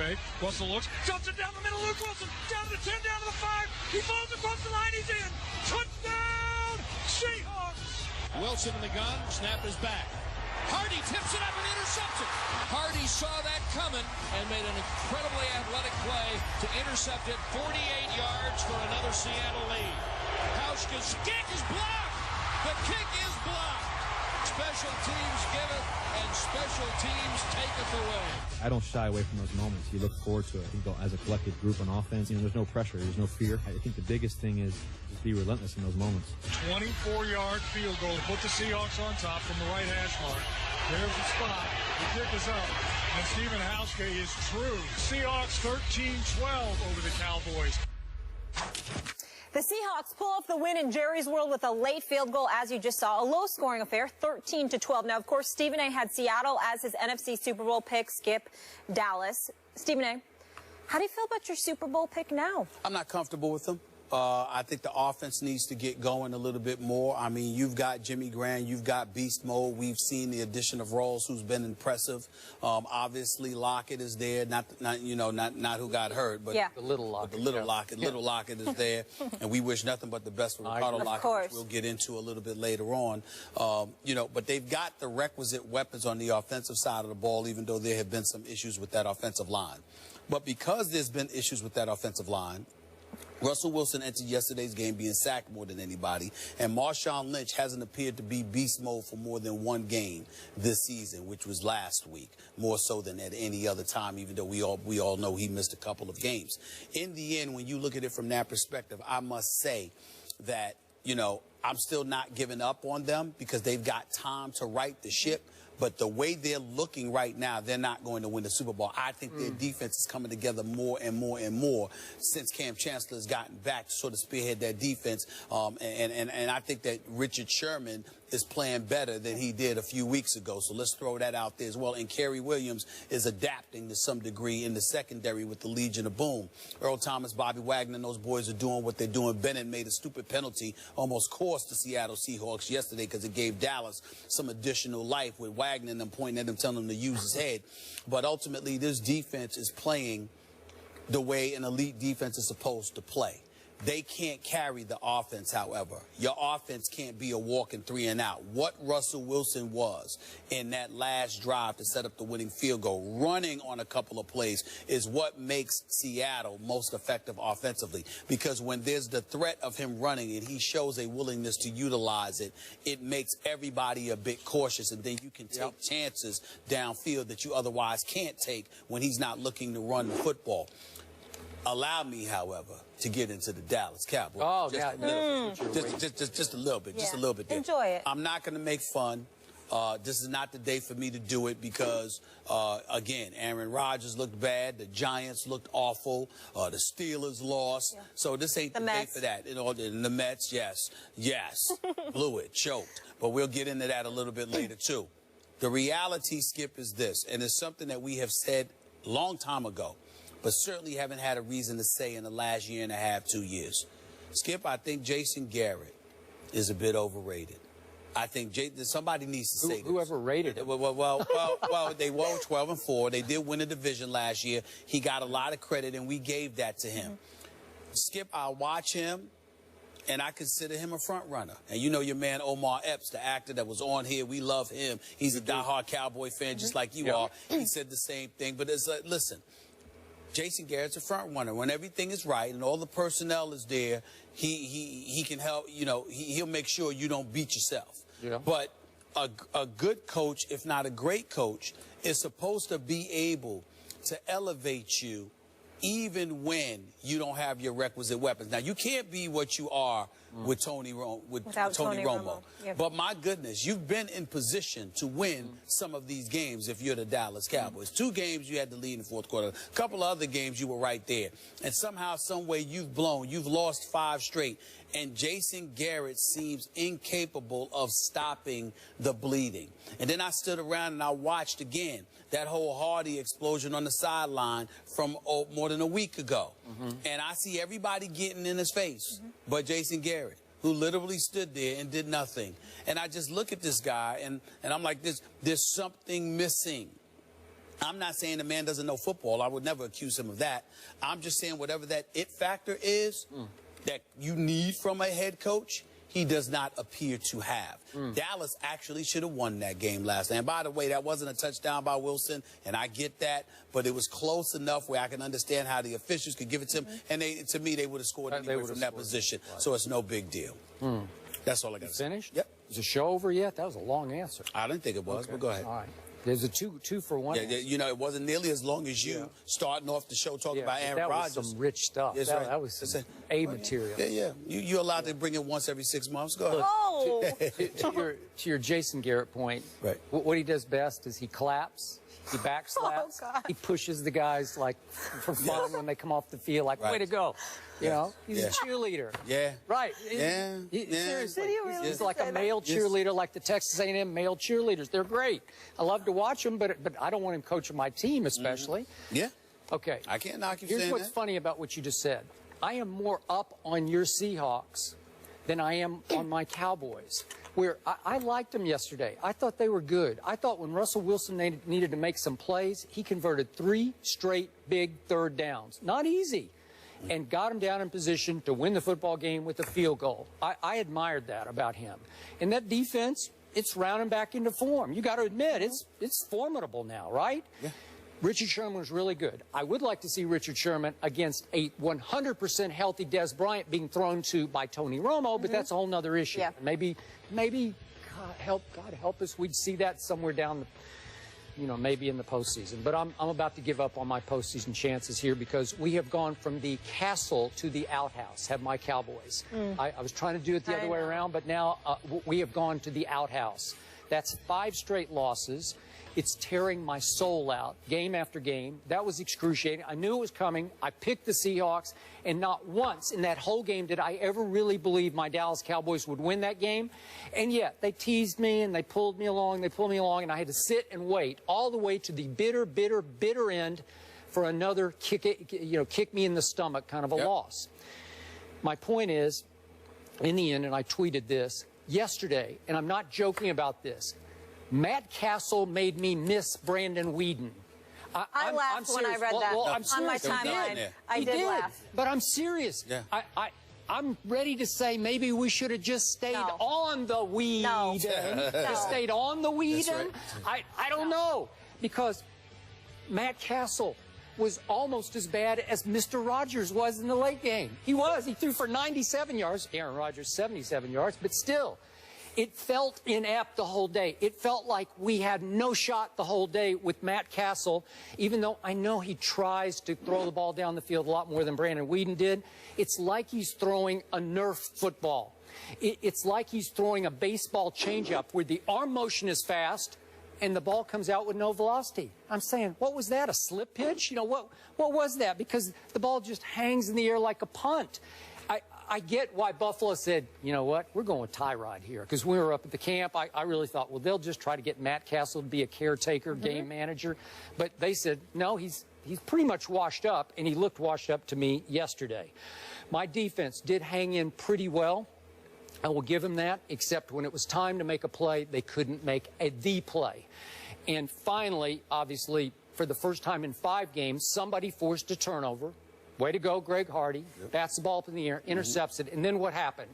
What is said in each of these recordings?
fake. Russell looks, jumps it down the middle. Luke Wilson down to the 10, down to the 5. He falls across the line. He's in. Touchdown, Seahawks. Wilson in the gun. Snap is back. Hardy tips it up and intercepts it. Hardy saw that coming and made an incredibly athletic play to intercept it 48 yards for another Seattle lead. Hauschka's kick is blocked. The kick is blocked. Special teams give it, and special teams take it away. I don't shy away from those moments. You look forward to it. I think as a collective group on offense, there's no pressure, there's no fear. I think the biggest thing is be relentless in those moments. 24-yard field goal to put the Seahawks on top from the right hash mark. There's the spot. The kick is up. And Stephen Hauschka is true. Seahawks 13-12 over the Cowboys. The Seahawks pull off the win in Jerry's World with a late field goal, as you just saw. A low-scoring affair, 13-12. Now, of course, Stephen A. had Seattle as his NFC Super Bowl pick. Skip, Dallas. Stephen A., how do you feel about your Super Bowl pick now? I'm not comfortable with them. I think the offense needs to get going a little bit more. I mean, you've got Jimmy Graham, you've got beast mode. We've seen the addition of Rawls, who's been impressive. Obviously, Lockett is there. Not who got hurt, but the little Lockett. Little Lockett is there, and we wish nothing but the best for Ricardo Lockett, which we'll get into a little bit later on. But they've got the requisite weapons on the offensive side of the ball, even though there have been some issues with that offensive line. But because there's been issues with that offensive line, Russell Wilson entered yesterday's game being sacked more than anybody, and Marshawn Lynch hasn't appeared to be beast mode for more than one game this season, which was last week, more so than at any other time, even though we all know he missed a couple of games. In the end, when you look at it from that perspective, I must say that, I'm still not giving up on them because they've got time to right the ship. But the way they're looking right now, they're not going to win the Super Bowl. I think their defense is coming together more and more and more since Cam Chancellor has gotten back to sort of spearhead that defense. And I think that Richard Sherman is playing better than he did a few weeks ago. So let's throw that out there as well. And Kerry Williams is adapting to some degree in the secondary with the Legion of Boom. Earl Thomas, Bobby Wagner, and those boys are doing what they're doing. Bennett made a stupid penalty, almost cost the Seattle Seahawks yesterday because it gave Dallas some additional life with Wagner and them pointing at him, telling him to use his head. But ultimately, this defense is playing the way an elite defense is supposed to play. They can't carry the offense, however. Your offense can't be a walking 3 and out. What Russell Wilson was in that last drive to set up the winning field goal, running on a couple of plays, is what makes Seattle most effective offensively. Because when there's the threat of him running and he shows a willingness to utilize it, it makes everybody a bit cautious, and then you can take chances downfield that you otherwise can't take when he's not looking to run the football. Allow me, however, to get into the Dallas Cowboys. Oh, just a little bit. Just a little bit there. Enjoy it. I'm not going to make fun. This is not the day for me to do it because, again, Aaron Rodgers looked bad. The Giants looked awful. The Steelers lost. Yeah. So this ain't the day for that. And the Mets, yes, blew it, choked. But we'll get into that a little bit later, too. The reality, Skip, is this, and it's something that we have said a long time ago, but certainly haven't had a reason to say in the last year and a half, 2 years. Skip, I think Jason Garrett is a bit overrated. I think somebody needs to say this. Whoever rated him. Well, they were 12-4. They did win the division last year. He got a lot of credit, and we gave that to him. Skip, I watch him, and I consider him a front runner. And you know your man Omar Epps, the actor that was on here. We love him. He's a diehard Cowboy fan, just like you are. He said the same thing. But it's like, listen. Jason Garrett's a front runner. When everything is right and all the personnel is there, he can help, he'll make sure you don't beat yourself. Yeah. But a good coach, if not a great coach, is supposed to be able to elevate you even when you don't have your requisite weapons. Now, you can't be what you are with Tony Romo. Yeah. But my goodness, you've been in position to win some of these games if you're the Dallas Cowboys. 2 games you had to lead in the fourth quarter. A couple of other games you were right there. And somehow, some way you've lost 5 straight. And Jason Garrett seems incapable of stopping the bleeding. And then I stood around and I watched again that whole Hardy explosion on the sideline from more than a week ago. And I see everybody getting in his face but Jason Garrett, who literally stood there and did nothing. And I just look at this guy and I'm like, there's something missing. I'm not saying the man doesn't know football. I would never accuse him of that. I'm just saying whatever that it factor is that you need from a head coach, he does not appear to have. Dallas actually should have won that game last night. And by the way, that wasn't a touchdown by Wilson, and I get that, but it was close enough where I can understand how the officials could give it to him, and to me, they would have scored anywhere from that position. Right. So it's no big deal. That's all I got to say. Finished? Yep. Is the show over yet? That was a long answer. I didn't think it was, but go ahead. All right. There's a two for one. Yeah, you know, it wasn't nearly as long as you starting off the show talking about Aaron Rodgers. That was some rich stuff. That was some A material. Yeah. You're allowed to bring it once every 6 months. Go ahead. Oh! to your Jason Garrett point, right. What he does best is he claps. He backslaps. He pushes the guys like for fun when they come off the field, like way to go. You know, he's a cheerleader. Yeah. Right. Seriously, he's like a male cheerleader, like the Texas A&M male cheerleaders. They're great. I love to watch them, but I don't want him coaching my team, especially. Yeah. Okay. I can't knock you. Here's what's funny about what you just said. I am more up on your Seahawks than I am on my Cowboys. Where I liked them yesterday. I thought they were good. I thought when Russell Wilson needed to make some plays, he converted 3 straight big third downs. Not easy. And got him down in position to win the football game with a field goal. I admired that about him. And that defense, it's rounding back into form. You got to admit, it's formidable now, right? Yeah. Richard Sherman was really good. I would like to see Richard Sherman against a 100% healthy Des Bryant being thrown to by Tony Romo, but that's a whole other issue. Yeah. Maybe God help us, we'd see that somewhere down the, maybe in the postseason. But I'm about to give up on my postseason chances here because we have gone from the castle to the outhouse, have my Cowboys. I was trying to do it the other way around, but now we have gone to the outhouse. That's 5 straight losses. It's tearing my soul out, game after game. That was excruciating. I knew it was coming. I picked the Seahawks, and not once in that whole game did I ever really believe my Dallas Cowboys would win that game. And yet, they teased me, and they pulled me along, and I had to sit and wait all the way to the bitter, bitter, bitter end for another kick me in the stomach kind of a loss. My point is, in the end, and I tweeted this yesterday, and I'm not joking about this, Matt Castle made me miss Brandon Weeden. I laughed when I read that on my timeline. I did laugh. But I'm serious. Yeah. I'm ready to say maybe we should have just stayed on the Weeden. Just stayed on the Weeden. Right. I don't know. Because Matt Castle was almost as bad as Mr. Rodgers was in the late game. He was. He threw for 97 yards. Aaron Rodgers, 77 yards. But still. It felt inept the whole day. It felt like we had no shot the whole day with Matt Castle, even though I know he tries to throw the ball down the field a lot more than Brandon Weeden did. It's like he's throwing a Nerf football. It's like he's throwing a baseball changeup where the arm motion is fast and the ball comes out with no velocity. I'm saying, what was that, a slip pitch? What was that? Because the ball just hangs in the air like a punt. I get why Buffalo said, you know what, we're going with Tyrod here. Because when we were up at the camp, I really thought, well, they'll just try to get Matt Castle to be a caretaker, game manager. But they said, no, he's pretty much washed up, and he looked washed up to me yesterday. My defense did hang in pretty well. I will give him that, except when it was time to make a play, they couldn't make the play. And finally, obviously, for the first time in 5 games, somebody forced a turnover. Way to go, Greg Hardy. Bats the ball up in the air, intercepts it. And then what happened?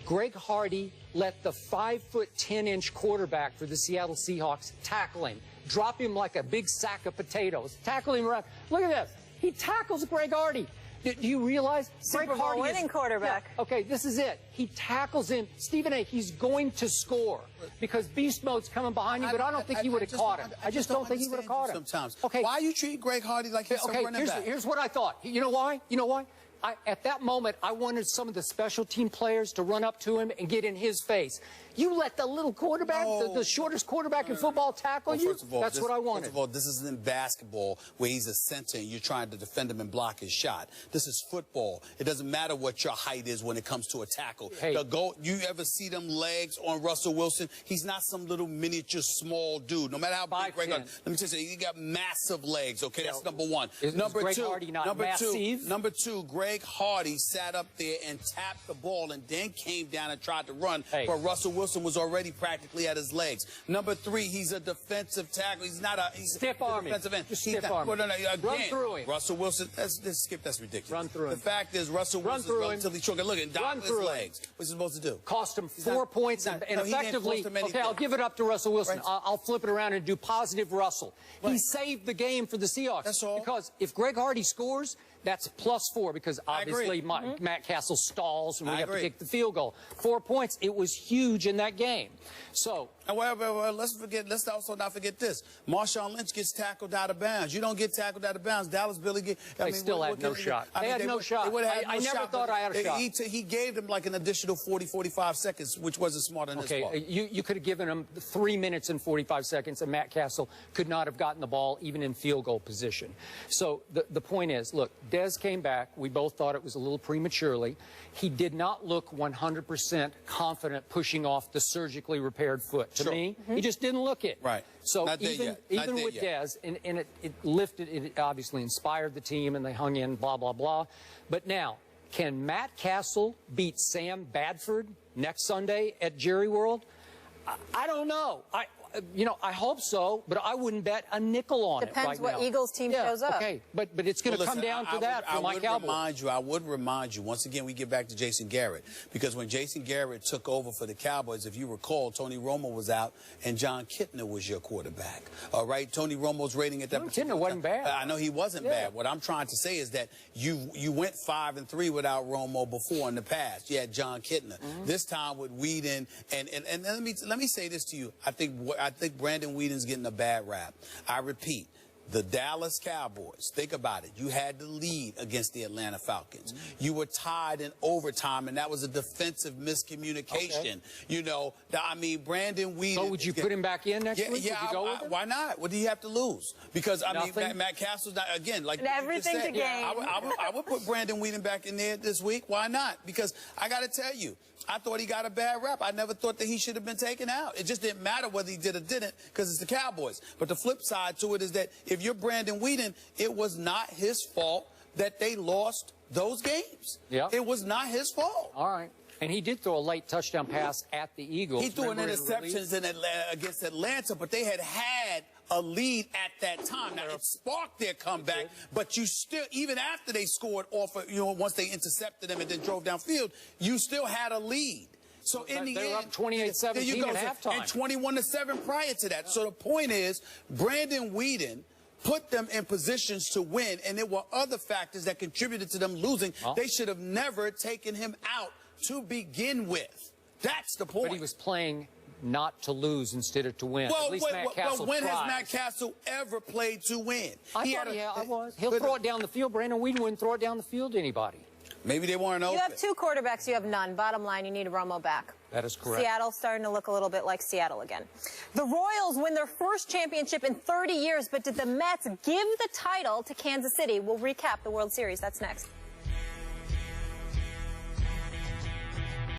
Greg Hardy let the 5'10" quarterback for the Seattle Seahawks tackle him. Drop him like a big sack of potatoes. Tackle him around. Look at this. He tackles Greg Hardy. Do you realize Super Bowl winning quarterback? Yeah, okay, this is it. He tackles him. Stephen A., he's going to score because beast mode's coming behind you, but I don't think he would have caught him. I just don't think he would have caught him. Sometimes. Okay. Why you treat Greg Hardy like he's some running back? Here's what I thought. You know why? At that moment, I wanted some of the special team players to run up to him and get in his face. You let the little quarterback, the shortest quarterback in football tackle you? First of all, that's what I wanted. First of all, this isn't in basketball where he's a center and you're trying to defend him and block his shot. This is football. It doesn't matter what your height is when it comes to a tackle. Hey. You ever see them legs on Russell Wilson? He's not some little miniature small dude. No matter how big Greg Hardy, let me tell you, he got massive legs, okay? That's number one. Greg Hardy not massive? Number two, Greg Greg Hardy sat up there and tapped the ball and then came down and tried to run, but Russell Wilson was already practically at his legs. Number 3, he's a defensive tackle. He's not a stiff arm. Defensive end. Just stiff arm. Run through him. Russell Wilson, Skip, that's ridiculous. Run through him. The fact is, Russell Wilson's relatively short. Look at him, his legs. What's he supposed to do? Cost him 4 points, and effectively, okay, I'll give it up to Russell Wilson. Right. I'll flip it around and do positive Russell. Right. He saved the game for the Seahawks. That's all. Because if Greg Hardy scores, that's +4 because obviously Matt Castle stalls and we have to kick the field goal. 4 points. It was huge in that game. So, well, let's also not forget this. Marshawn Lynch gets tackled out of bounds. You don't get tackled out of bounds. Dallas Billy get. They still had no shot. They had no shot. I never thought I had a shot. He gave them like an additional 40, 45 seconds, which wasn't smart on his part. Okay, you could have given him 3 minutes and 45 seconds, and Matt Castle could not have gotten the ball even in field goal position. So the point is, look, Dez came back. We both thought it was a little prematurely. He did not look 100% confident pushing off the surgically repaired foot. To me, he just didn't look it. Right. So even with Dez, and it lifted, it obviously inspired the team, and they hung in, blah, blah, blah. But now, can Matt Castle beat Sam Bradford next Sunday at Jerry World? I don't know. I hope so, but I wouldn't bet a nickel on it right now. Depends what Eagles team shows up. Okay, but it's going to come down to that for my Cowboys. I would remind you, once again, we get back to Jason Garrett, because when Jason Garrett took over for the Cowboys, if you recall, Tony Romo was out and John Kitna was your quarterback. All right, Tony Romo's rating at that Kitna wasn't bad. I know he wasn't bad. What I'm trying to say is that you went 5-3 without Romo before in the past. You had John Kitna. This time with Whedon, and let me say this to you. I think Brandon Whedon's getting a bad rap. I repeat, the Dallas Cowboys, think about it. You had the lead against the Atlanta Falcons. You were tied in overtime, and that was a defensive miscommunication. Okay. You know, I mean, Brandon Whedon. So would you put him back in next week? Yeah, would you go with him? Why not? What do you have to lose? Because, I mean, Matt Castle's not, again, like everything you just said, to gain. I would put Brandon Whedon back in there this week. Why not? Because I got to tell you, I thought he got a bad rap. I never thought that he should have been taken out. It just didn't matter whether he did or didn't because it's the Cowboys. But the flip side to it is that if you're Brandon Whedon, it was not his fault that they lost those games. Yeah. It was not his fault. All right. And he did throw a late touchdown pass at the Eagles. He threw an interception against Atlanta, but they had a lead at that time. Now, it sparked their comeback, but you still, even after they scored off, once they intercepted them and then drove downfield, you still had a lead. So in the end, they were up 28-17 at halftime. And 21-7 prior to that. So the point is, Brandon Whedon put them in positions to win, and there were other factors that contributed to them losing. They should have never taken him out to begin with. That's the point. But he was playing not to lose instead of to win. Well, at least Matt Castle when tries. has Matt Castle ever played to win? I was. He'll throw it down the field. Brandon Whedon wouldn't throw it down the field to anybody. Maybe they weren't open. You have 2 quarterbacks. You have none. Bottom line, you need Romo back. That is correct. Seattle's starting to look a little bit like Seattle again. The Royals win their first championship in 30 years, but did the Mets give the title to Kansas City? We'll recap the World Series. That's next.